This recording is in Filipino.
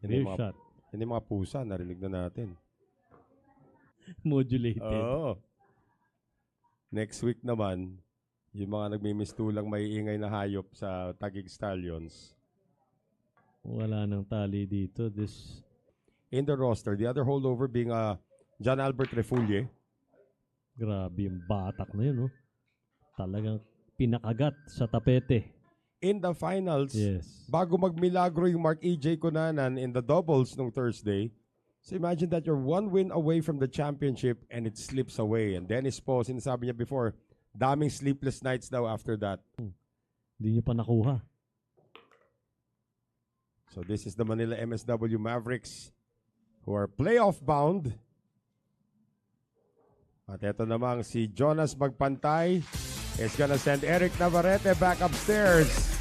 Rear mga, shot. hindi mga pusa, narinig na natin. Modulated. Oo. Next week naman, yung mga nagmimistulang may ingay na hayop sa Taguig Stallions. Wala nang tali dito. In the roster, the other holdover being John Albert Refulle. Grabe yung batak na yun, no? Talagang pinakagat sa tapete. In the finals, Yes. bago magmilagro yung Mark E.J. Cunanan in the doubles nung Thursday, so imagine that you're one win away from the championship and it slips away. And Dennis Po, sinasabi niya before, daming sleepless nights daw after that. Hindi niyo pa nakuha. So this is the Manila MSW Mavericks who are playoff bound. At ito namang si Jonas Magpantay is gonna send Eric Navarrete back upstairs.